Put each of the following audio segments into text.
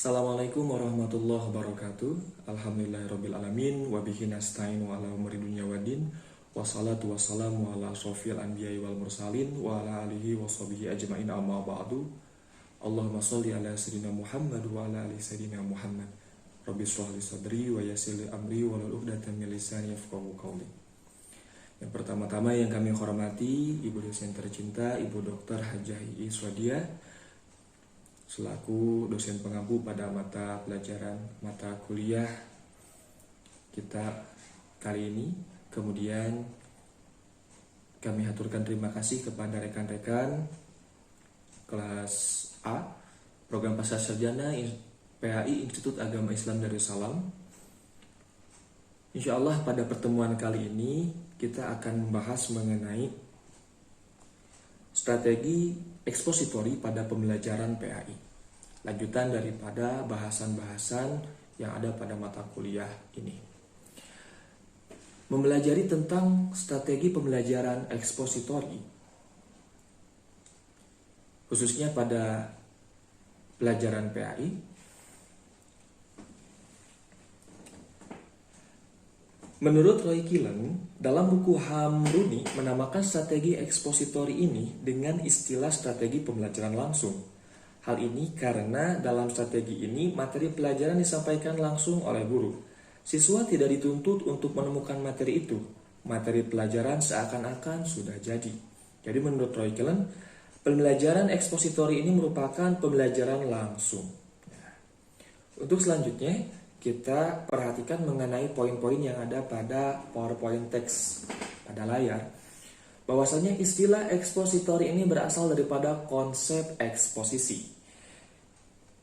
Assalamualaikum warahmatullahi wabarakatuh. Alhamdulillahirrabbilalamin. Wabihi nasta'inu ala umri dunya waddin. Wassalatu wassalamu ala asrofil anbiya'i wal mursalin. Wa ala alihi wa sahbihi ajma'in amma ba'du. Allahumma sholli ala sayyidina Muhammad wa ala ali sayyidina Muhammad. Rabbi shrah li sadri wa yassir li amri wa hlul 'uqdatam min lisani yafqahu qawli. Yang pertama-tama yang kami hormati Ibu dosen tercinta, Ibu Dr. Hajah Iis Wadiah, selaku dosen pengampu pada mata pelajaran mata kuliah kita kali ini. Kemudian kami haturkan terima kasih kepada rekan-rekan kelas A program pasca sarjana PAI Institut Agama Islam Darussalam. Insya Allah pada pertemuan kali ini kita akan membahas mengenai strategi ekspositori pada pembelajaran PAI. Lanjutan daripada bahasan-bahasan yang ada pada mata kuliah ini. Mempelajari tentang strategi pembelajaran ekspositori, khususnya pada pelajaran PAI, menurut Roy Killen, dalam buku Hamruni menamakan strategi ekspositori ini dengan istilah strategi pembelajaran langsung. Hal ini karena dalam strategi ini materi pelajaran disampaikan langsung oleh guru. Siswa tidak dituntut untuk menemukan materi itu. Materi pelajaran seakan-akan sudah jadi. Jadi menurut Roy Killen, pembelajaran ekspositori ini merupakan pembelajaran langsung. Untuk selanjutnya, kita perhatikan mengenai poin-poin yang ada pada PowerPoint text pada layar. Bahwasanya istilah ekspositori ini berasal daripada konsep eksposisi,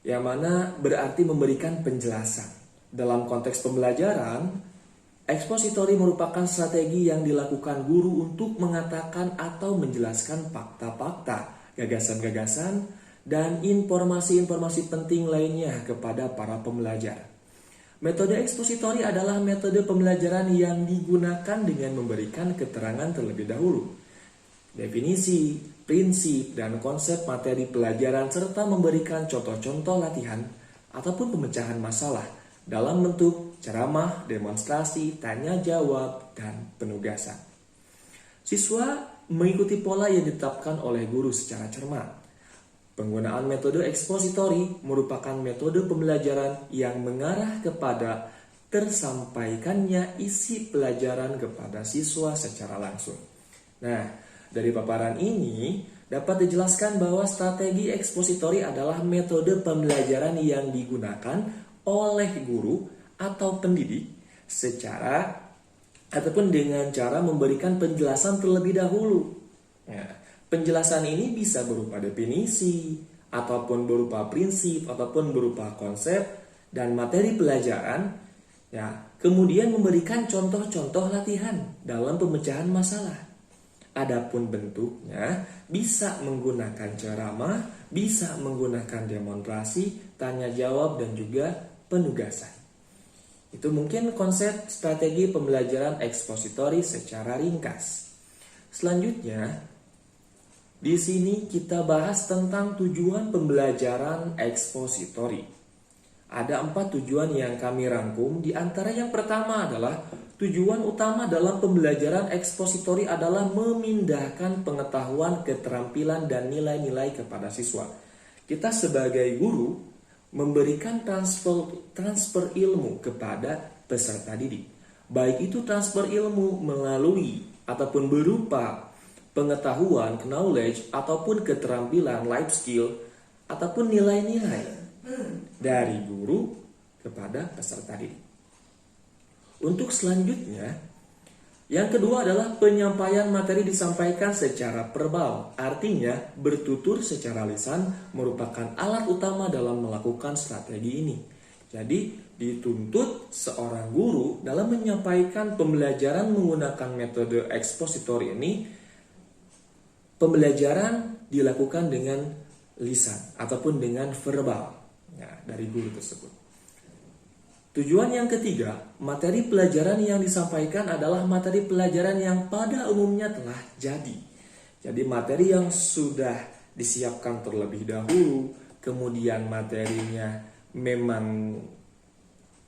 yang mana berarti memberikan penjelasan. Dalam konteks pembelajaran, ekspositori merupakan strategi yang dilakukan guru untuk mengatakan atau menjelaskan fakta-fakta, gagasan-gagasan, dan informasi-informasi penting lainnya kepada para pembelajar. Metode ekspositori adalah metode pembelajaran yang digunakan dengan memberikan keterangan terlebih dahulu, definisi, prinsip, dan konsep materi pelajaran, serta memberikan contoh-contoh latihan ataupun pemecahan masalah dalam bentuk ceramah, demonstrasi, tanya jawab, dan penugasan. Siswa mengikuti pola yang ditetapkan oleh guru secara cermat. Penggunaan metode ekspositori merupakan metode pembelajaran yang mengarah kepada tersampaikannya isi pelajaran kepada siswa secara langsung. Nah, dari paparan ini dapat dijelaskan bahwa strategi ekspositori adalah metode pembelajaran yang digunakan oleh guru atau pendidik secara ataupun dengan cara memberikan penjelasan terlebih dahulu. Nah, penjelasan ini bisa berupa definisi, ataupun berupa prinsip, ataupun berupa konsep dan materi pelajaran. Ya, kemudian memberikan contoh-contoh latihan dalam pemecahan masalah. Adapun bentuknya bisa menggunakan ceramah, bisa menggunakan demonstrasi, tanya jawab, dan juga penugasan. Itu mungkin konsep strategi pembelajaran ekspositori secara ringkas. Selanjutnya, di sini kita bahas tentang tujuan pembelajaran ekspositori. Ada 4 tujuan yang kami rangkum. Di antara yang pertama adalah tujuan utama dalam pembelajaran ekspositori adalah memindahkan pengetahuan, keterampilan, dan nilai-nilai kepada siswa. Kita sebagai guru memberikan transfer ilmu kepada peserta didik. Baik itu transfer ilmu melalui ataupun berupa pengetahuan, knowledge, ataupun keterampilan, life skill, ataupun nilai-nilai dari guru kepada peserta didik. Untuk selanjutnya, yang kedua adalah penyampaian materi disampaikan secara verbal. Artinya, bertutur secara lisan merupakan alat utama dalam melakukan strategi ini. Jadi, dituntut seorang guru dalam menyampaikan pembelajaran menggunakan metode ekspositori ini. Pembelajaran dilakukan dengan lisan ataupun dengan verbal dari guru tersebut. Tujuan yang ketiga, materi pelajaran yang disampaikan adalah materi pelajaran yang pada umumnya telah jadi. Jadi materi yang sudah disiapkan terlebih dahulu, kemudian materinya memang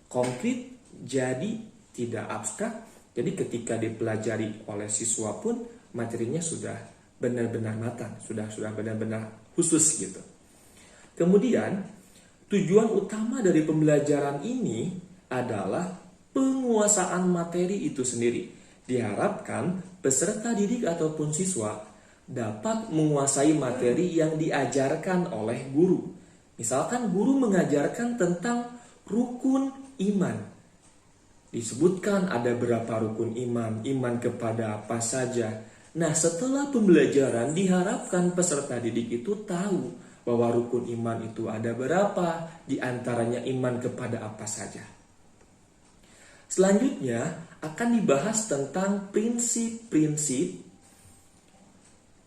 konkret, jadi tidak abstrak. Jadi ketika dipelajari oleh siswa pun materinya sudah benar-benar matang, sudah benar-benar khusus gitu. Kemudian tujuan utama dari pembelajaran ini adalah penguasaan materi itu sendiri. Diharapkan peserta didik ataupun siswa dapat menguasai materi yang diajarkan oleh guru. Misalkan guru mengajarkan tentang rukun iman. Disebutkan ada berapa rukun iman, iman kepada apa saja. Nah, setelah pembelajaran diharapkan peserta didik itu tahu bahwa rukun iman itu ada berapa, di antaranya iman kepada apa saja. Selanjutnya akan dibahas tentang prinsip-prinsip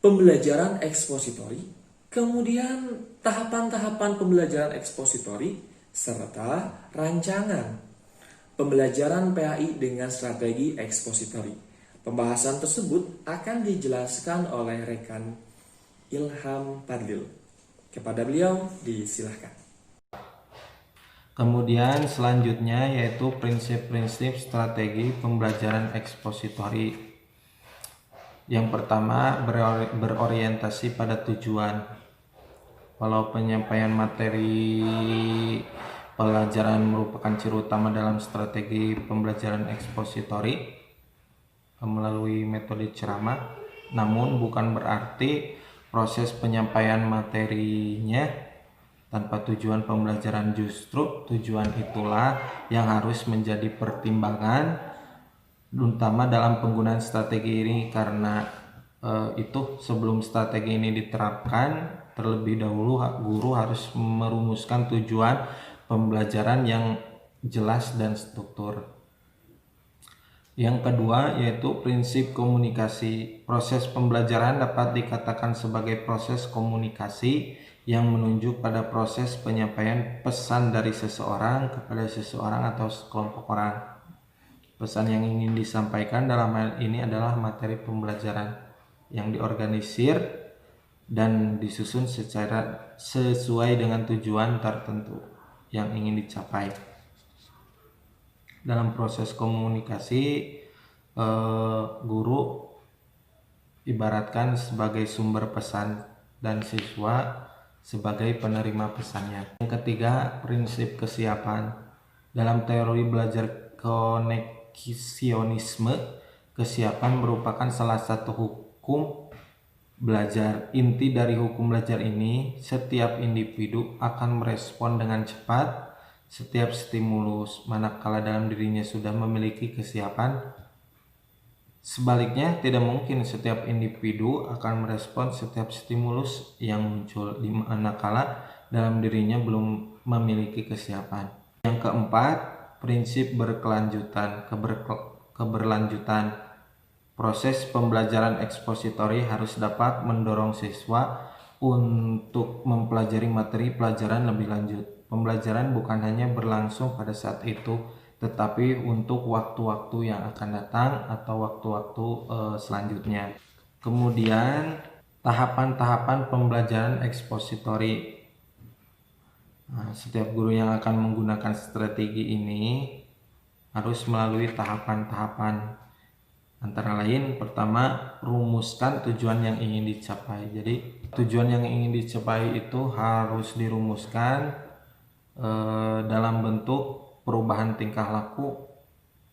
pembelajaran ekspositori, kemudian tahapan-tahapan pembelajaran ekspositori, serta rancangan pembelajaran PAI dengan strategi ekspositori. Pembahasan tersebut akan dijelaskan oleh rekan Ilham Fadlil. Kepada beliau disilahkan. Kemudian selanjutnya yaitu prinsip-prinsip strategi pembelajaran ekspositori. Yang pertama berorientasi pada tujuan. Walau penyampaian materi pelajaran merupakan ciri utama dalam strategi pembelajaran ekspositori melalui metode ceramah, namun bukan berarti proses penyampaian materinya tanpa tujuan pembelajaran. Justru tujuan itulah yang harus menjadi pertimbangan utama dalam penggunaan strategi ini, karena itu sebelum strategi ini diterapkan, terlebih dahulu guru harus merumuskan tujuan pembelajaran yang jelas dan struktur. Yang kedua yaitu prinsip komunikasi. Proses pembelajaran dapat dikatakan sebagai proses komunikasi yang menunjuk pada proses penyampaian pesan dari seseorang kepada seseorang atau sekelompok orang. Pesan yang ingin disampaikan dalam hal ini adalah materi pembelajaran yang diorganisir dan disusun secara sesuai dengan tujuan tertentu yang ingin dicapai. Dalam proses komunikasi, guru ibaratkan sebagai sumber pesan dan siswa sebagai penerima pesannya. Yang ketiga, prinsip kesiapan. Dalam teori belajar koneksionisme, kesiapan merupakan salah satu hukum belajar. Inti dari hukum belajar ini, setiap individu akan merespon dengan cepat setiap stimulus, manakala dalam dirinya sudah memiliki kesiapan. Sebaliknya, tidak mungkin setiap individu akan merespon setiap stimulus yang muncul, di manakala dalam dirinya belum memiliki kesiapan. Yang keempat, prinsip berkelanjutan, keberlanjutan. Proses pembelajaran ekspositori harus dapat mendorong siswa untuk mempelajari materi pelajaran lebih lanjut. Pembelajaran bukan hanya berlangsung pada saat itu, tetapi untuk waktu-waktu yang akan datang atau waktu-waktu selanjutnya. Kemudian tahapan-tahapan pembelajaran ekspositori. Nah, setiap guru yang akan menggunakan strategi ini harus melalui tahapan-tahapan. Antara lain, pertama, rumuskan tujuan yang ingin dicapai. Jadi tujuan yang ingin dicapai itu harus dirumuskan dalam bentuk perubahan tingkah laku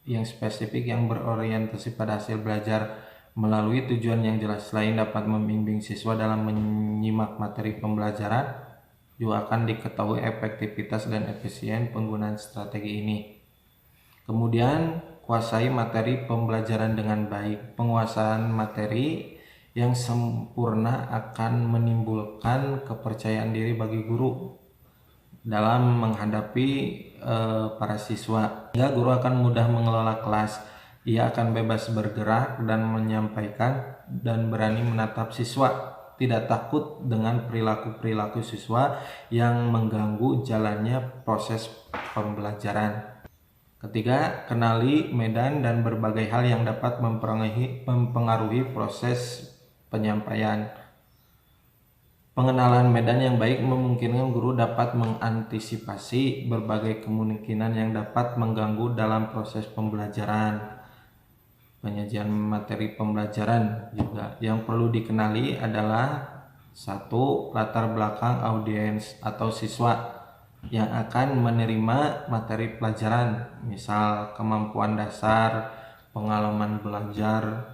yang spesifik yang berorientasi pada hasil belajar. Melalui tujuan yang jelas, selain dapat membimbing siswa dalam menyimak materi pembelajaran, juga akan diketahui efektivitas dan efisien penggunaan strategi ini. Kemudian, kuasai materi pembelajaran dengan baik. Penguasaan materi yang sempurna akan menimbulkan kepercayaan diri bagi guru dalam menghadapi para siswa. Ya, guru akan mudah mengelola kelas. Ia akan bebas bergerak dan menyampaikan dan berani menatap siswa. Tidak takut dengan perilaku-perilaku siswa yang mengganggu jalannya proses pembelajaran. Ketiga, kenali medan dan berbagai hal yang dapat mempengaruhi proses penyampaian. Pengenalan medan yang baik memungkinkan guru dapat mengantisipasi berbagai kemungkinan yang dapat mengganggu dalam proses pembelajaran. Penyajian materi pembelajaran juga yang perlu dikenali adalah satu, latar belakang audiens atau siswa yang akan menerima materi pelajaran, misal kemampuan dasar, pengalaman belajar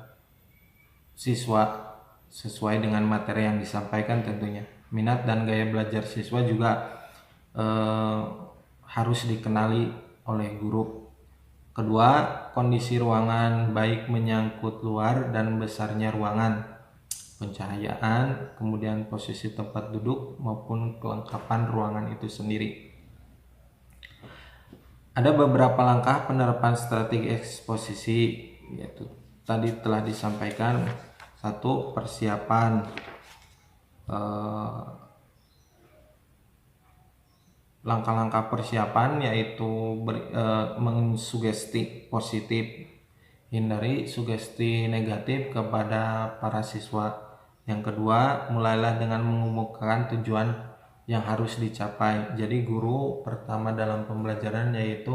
siswa sesuai dengan materi yang disampaikan tentunya. Minat dan gaya belajar siswa juga harus dikenali oleh guru. Kedua, kondisi ruangan baik menyangkut luar dan besarnya ruangan, pencahayaan, kemudian posisi tempat duduk maupun kelengkapan ruangan itu sendiri. Ada beberapa langkah penerapan strategi eksposisi, yaitu tadi telah disampaikan. Satu, persiapan. Langkah-langkah persiapan yaitu mensugesti positif, hindari sugesti negatif kepada para siswa. Yang kedua, mulailah dengan mengemukakan tujuan yang harus dicapai. Jadi guru pertama dalam pembelajaran yaitu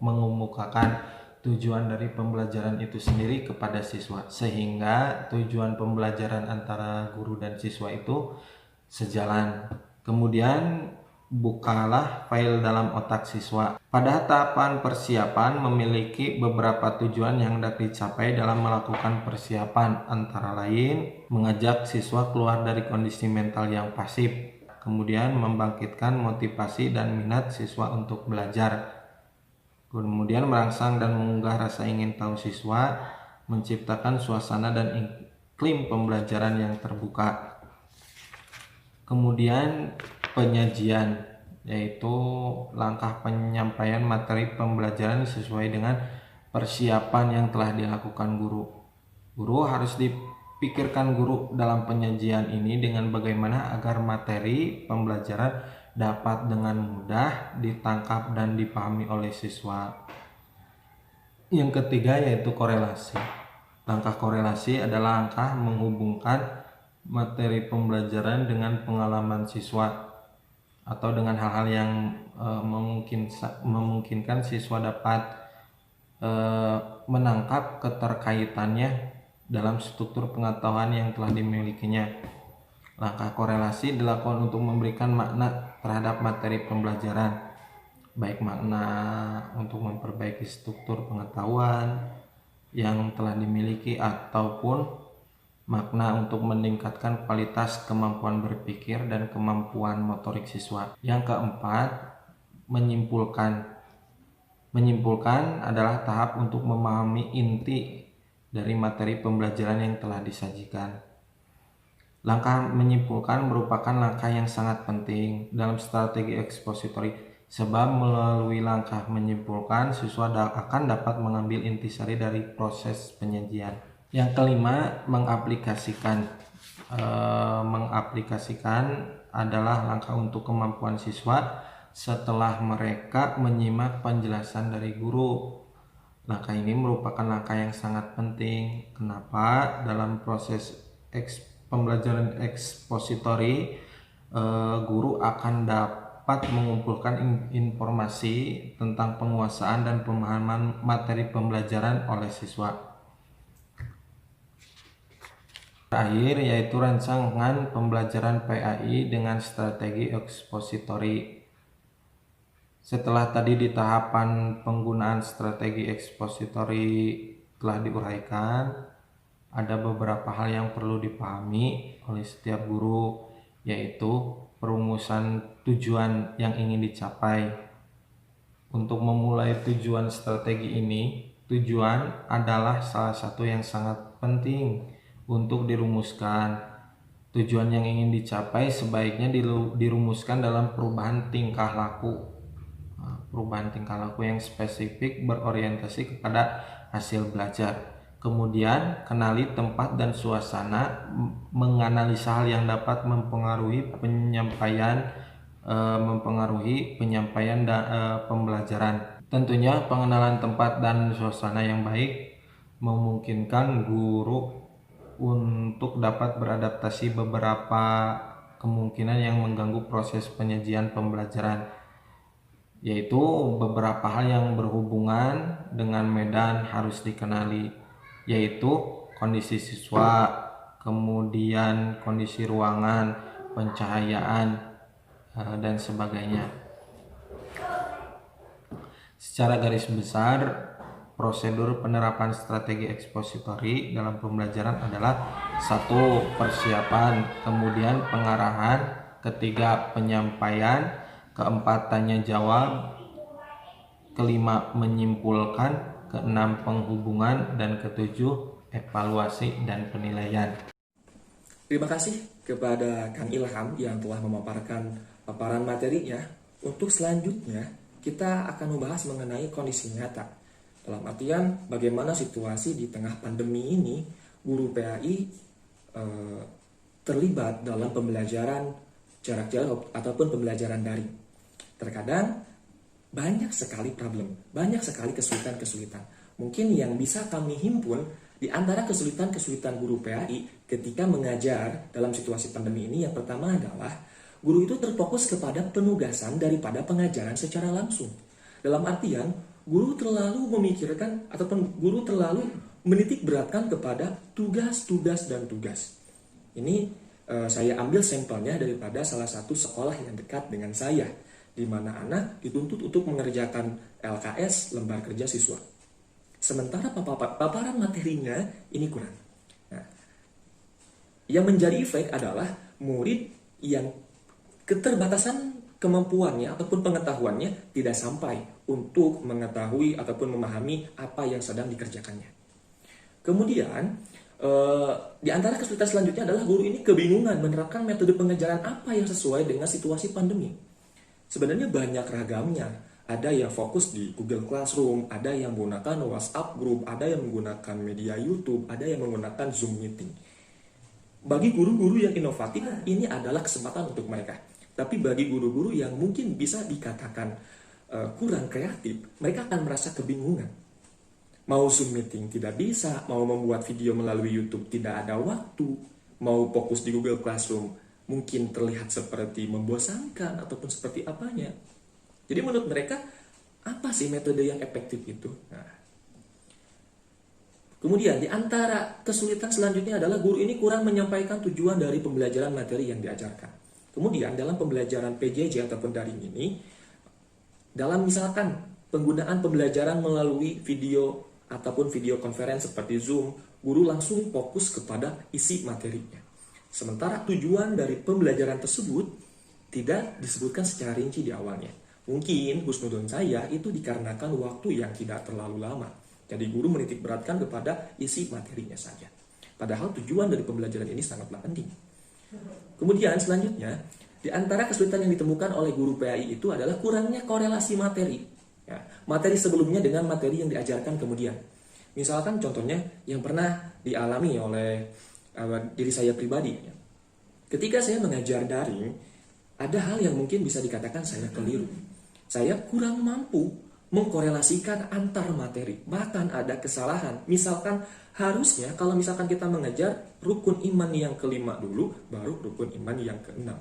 mengemukakan tujuan dari pembelajaran itu sendiri kepada siswa, sehingga tujuan pembelajaran antara guru dan siswa itu sejalan. Kemudian bukalah file dalam otak siswa. Pada tahapan persiapan memiliki beberapa tujuan yang dapat dicapai dalam melakukan persiapan, antara lain mengajak siswa keluar dari kondisi mental yang pasif, kemudian membangkitkan motivasi dan minat siswa untuk belajar, kemudian merangsang dan mengunggah rasa ingin tahu siswa, menciptakan suasana dan iklim pembelajaran yang terbuka. Kemudian penyajian, yaitu langkah penyampaian materi pembelajaran sesuai dengan persiapan yang telah dilakukan guru. Guru harus dipikirkan guru dalam penyajian ini dengan bagaimana agar materi pembelajaran dapat dengan mudah ditangkap dan dipahami oleh siswa. Yang ketiga yaitu korelasi. Langkah korelasi adalah langkah menghubungkan materi pembelajaran dengan pengalaman siswa atau dengan hal-hal yang memungkinkan siswa dapat menangkap keterkaitannya dalam struktur pengetahuan yang telah dimilikinya. Langkah korelasi dilakukan untuk memberikan makna terhadap materi pembelajaran, baik makna untuk memperbaiki struktur pengetahuan yang telah dimiliki ataupun makna untuk meningkatkan kualitas kemampuan berpikir dan kemampuan motorik siswa. Yang keempat, menyimpulkan. Menyimpulkan adalah tahap untuk memahami inti dari materi pembelajaran yang telah disajikan. Langkah menyimpulkan merupakan langkah yang sangat penting dalam strategi ekspositori, sebab melalui langkah menyimpulkan siswa akan dapat mengambil intisari dari proses penyajian. Yang kelima, mengaplikasikan. Mengaplikasikan adalah langkah untuk kemampuan siswa setelah mereka menyimak penjelasan dari guru. Langkah ini merupakan langkah yang sangat penting. Kenapa? Dalam proses pembelajaran ekspositori, guru akan dapat mengumpulkan informasi tentang penguasaan dan pemahaman materi pembelajaran oleh siswa. Terakhir yaitu rancangan pembelajaran PAI dengan strategi ekspositori. Setelah tadi di tahapan penggunaan strategi ekspositori telah diuraikan, ada beberapa hal yang perlu dipahami oleh setiap guru, yaitu perumusan tujuan yang ingin dicapai. Untuk memulai tujuan strategi ini, tujuan adalah salah satu yang sangat penting untuk dirumuskan. Tujuan yang ingin dicapai sebaiknya dirumuskan dalam perubahan tingkah laku. Perubahan tingkah laku yang spesifik berorientasi kepada hasil belajar. Kemudian kenali tempat dan suasana, menganalisa hal yang dapat mempengaruhi penyampaian pembelajaran. Tentunya pengenalan tempat dan suasana yang baik memungkinkan guru untuk dapat beradaptasi beberapa kemungkinan yang mengganggu proses penyajian pembelajaran, yaitu beberapa hal yang berhubungan dengan medan harus dikenali, yaitu kondisi siswa, kemudian kondisi ruangan, pencahayaan, dan sebagainya. Secara garis besar, prosedur penerapan strategi ekspositori dalam pembelajaran adalah 1. Persiapan, kemudian pengarahan, 3. Penyampaian, 4. Tanya jawab, 5. Menyimpulkan, 6. Penghubungan, dan 7. Evaluasi dan penilaian. Terima kasih kepada Kang Ilham yang telah memaparkan paparan materinya. Untuk selanjutnya, kita akan membahas mengenai kondisi nyata. Dalam artian, bagaimana situasi di tengah pandemi ini, guru PAI terlibat dalam pembelajaran jarak jauh ataupun pembelajaran daring. Terkadang, banyak sekali problem, banyak sekali kesulitan-kesulitan. Mungkin yang bisa kami himpun di antara kesulitan-kesulitan guru PAI ketika mengajar dalam situasi pandemi ini, yang pertama adalah guru itu terfokus kepada penugasan daripada pengajaran secara langsung. Dalam artian, guru terlalu memikirkan ataupun guru terlalu menitik beratkan kepada tugas dan tugas. Ini saya ambil sampelnya daripada salah satu sekolah yang dekat dengan saya, di mana anak dituntut untuk mengerjakan LKS, lembar kerja siswa. Sementara paparan materinya ini kurang. Nah, yang menjadi efek adalah murid yang keterbatasan kemampuannya ataupun pengetahuannya tidak sampai untuk mengetahui ataupun memahami apa yang sedang dikerjakannya. Kemudian, di antara kesulitan selanjutnya adalah guru ini kebingungan menerapkan metode pengajaran apa yang sesuai dengan situasi pandemi. Sebenarnya banyak ragamnya. Ada yang fokus di Google Classroom, ada yang menggunakan WhatsApp Group, ada yang menggunakan media YouTube, ada yang menggunakan Zoom Meeting. Bagi guru-guru yang inovatif, ini adalah kesempatan untuk mereka. Tapi bagi guru-guru yang mungkin bisa dikatakan kurang kreatif, mereka akan merasa kebingungan. Mau Zoom Meeting tidak bisa, mau membuat video melalui YouTube tidak ada waktu, mau fokus di Google Classroom mungkin terlihat seperti membosankan ataupun seperti apanya. Jadi menurut mereka, apa sih metode yang efektif itu? Nah, kemudian di antara kesulitan selanjutnya adalah guru ini kurang menyampaikan tujuan dari pembelajaran materi yang diajarkan. Kemudian dalam pembelajaran PJJ ataupun daring ini, dalam misalkan penggunaan pembelajaran melalui video ataupun video conference seperti Zoom, guru langsung fokus kepada isi materinya. Sementara tujuan dari pembelajaran tersebut tidak disebutkan secara rinci di awalnya. Mungkin husnudon saya itu dikarenakan waktu yang tidak terlalu lama. Jadi guru menitik beratkan kepada isi materinya saja. Padahal tujuan dari pembelajaran ini sangatlah penting. Kemudian selanjutnya, di antara kesulitan yang ditemukan oleh guru PAI itu adalah kurangnya korelasi materi. Ya, materi sebelumnya dengan materi yang diajarkan kemudian. Misalkan contohnya yang pernah dialami oleh diri saya pribadi. Ya. Ketika saya mengajar daring, ada hal yang mungkin bisa dikatakan saya keliru. Saya kurang mampu mengkorelasikan antar materi. Bahkan ada kesalahan. Misalkan harusnya kalau misalkan kita mengajar rukun iman yang kelima dulu, baru rukun iman yang keenam.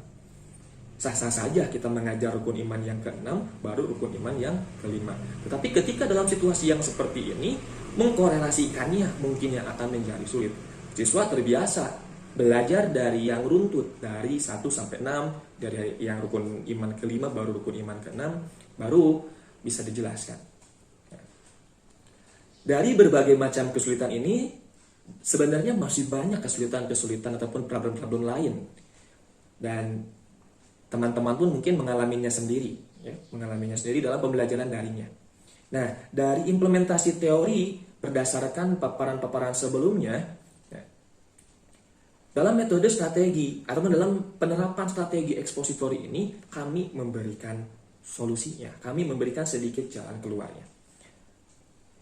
Sah-sah saja kita mengajar rukun iman yang keenam, baru rukun iman yang kelima. Tetapi ketika dalam situasi yang seperti ini, mengkorelasikannya mungkin yang akan menjadi sulit. Siswa terbiasa belajar dari yang runtut, dari 1 sampai 6, dari yang rukun iman kelima, baru rukun iman keenam, baru bisa dijelaskan. Dari berbagai macam kesulitan ini, sebenarnya masih banyak kesulitan-kesulitan ataupun problem-problem lain. Dan teman-teman pun mungkin mengalaminya sendiri, ya, mengalaminya sendiri dalam pembelajaran daringnya. Nah, dari implementasi teori berdasarkan paparan-paparan sebelumnya, dalam metode strategi atau dalam penerapan strategi ekspositori ini, kami memberikan solusinya. Kami memberikan sedikit jalan keluarnya.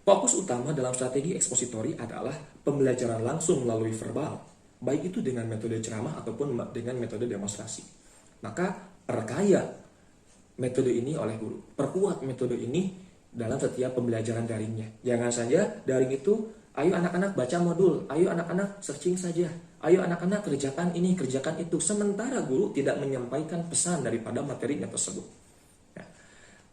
Fokus utama dalam strategi ekspositori adalah pembelajaran langsung melalui verbal, baik itu dengan metode ceramah ataupun dengan metode demonstrasi. Maka perkaya metode ini oleh guru. Perkuat metode ini dalam setiap pembelajaran daringnya. Jangan saja daring itu, ayo anak-anak baca modul, ayo anak-anak searching saja, ayo anak-anak kerjakan ini, kerjakan itu, sementara guru tidak menyampaikan pesan daripada materinya tersebut. Ya.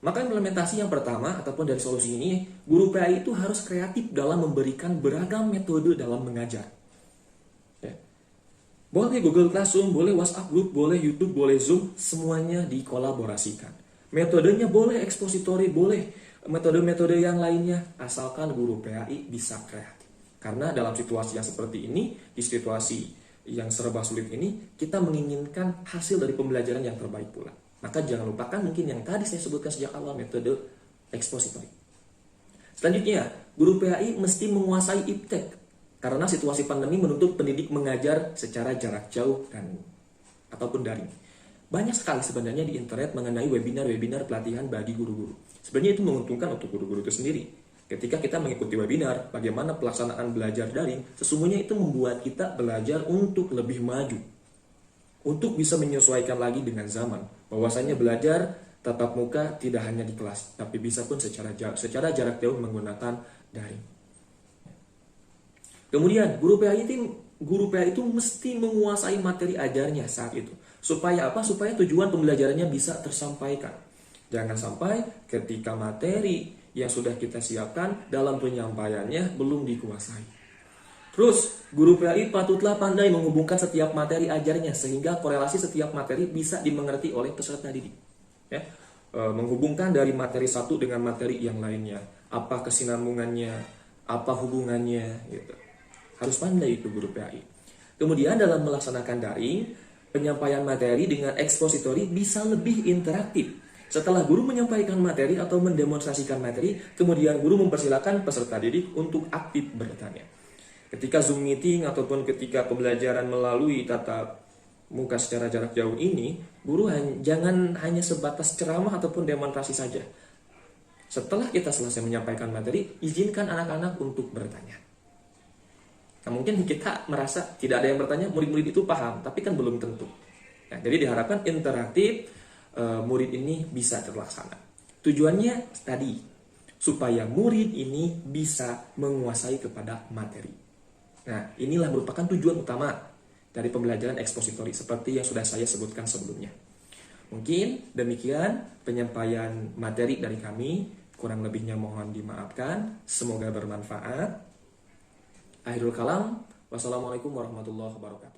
Maka implementasi yang pertama ataupun dari solusi ini, guru PAI itu harus kreatif dalam memberikan beragam metode dalam mengajar. Ya. Boleh Google Classroom, boleh WhatsApp Group, boleh YouTube, boleh Zoom, semuanya dikolaborasikan. Metodenya boleh ekspositori, boleh metode-metode yang lainnya, asalkan guru PAI bisa kreatif. Karena dalam situasi yang seperti ini, di situasi yang serba sulit ini, kita menginginkan hasil dari pembelajaran yang terbaik pula. Maka jangan lupakan mungkin yang tadi saya sebutkan sejak awal, metode ekspositori. Selanjutnya, guru PAI mesti menguasai iptek. Karena situasi pandemi menuntut pendidik mengajar secara jarak jauh ataupun daring. Banyak sekali sebenarnya di internet mengenai webinar-webinar pelatihan bagi guru-guru. Sebenarnya itu menguntungkan untuk guru-guru itu sendiri. Ketika kita mengikuti webinar, bagaimana pelaksanaan belajar daring, sesungguhnya itu membuat kita belajar untuk lebih maju. Untuk bisa menyesuaikan lagi dengan zaman. Bahwasanya belajar tatap muka tidak hanya di kelas, tapi bisa pun secara jarak jauh menggunakan daring. Kemudian, guru PAI itu mesti menguasai materi ajarnya saat itu. Supaya apa? Supaya tujuan pembelajarannya bisa tersampaikan. Jangan sampai ketika materi yang sudah kita siapkan dalam penyampaiannya belum dikuasai. Terus, guru PAI patutlah pandai menghubungkan setiap materi ajarnya sehingga korelasi setiap materi bisa dimengerti oleh peserta didik. Ya. Menghubungkan dari materi satu dengan materi yang lainnya. Apa kesinambungannya, apa hubungannya, gitu. Harus pandai itu guru PAI. Kemudian dalam melaksanakan daring, penyampaian materi dengan ekspositori bisa lebih interaktif. Setelah guru menyampaikan materi atau mendemonstrasikan materi, kemudian guru mempersilakan peserta didik untuk aktif bertanya. Ketika Zoom meeting ataupun ketika pembelajaran melalui tatap muka secara jarak jauh ini, guru jangan hanya sebatas ceramah ataupun demonstrasi saja. Setelah kita selesai menyampaikan materi, izinkan anak-anak untuk bertanya. Nah, mungkin kita merasa tidak ada yang bertanya, murid-murid itu paham, tapi kan belum tentu. Nah, jadi diharapkan interaktif, murid ini bisa terlaksana. Tujuannya tadi, supaya murid ini bisa menguasai kepada materi. Nah, inilah merupakan tujuan utama dari pembelajaran ekspositori, seperti yang sudah saya sebutkan sebelumnya. Mungkin demikian penyampaian materi dari kami, kurang lebihnya mohon dimaafkan, semoga bermanfaat. Akhirul kalam, wassalamualaikum warahmatullahi wabarakatuh.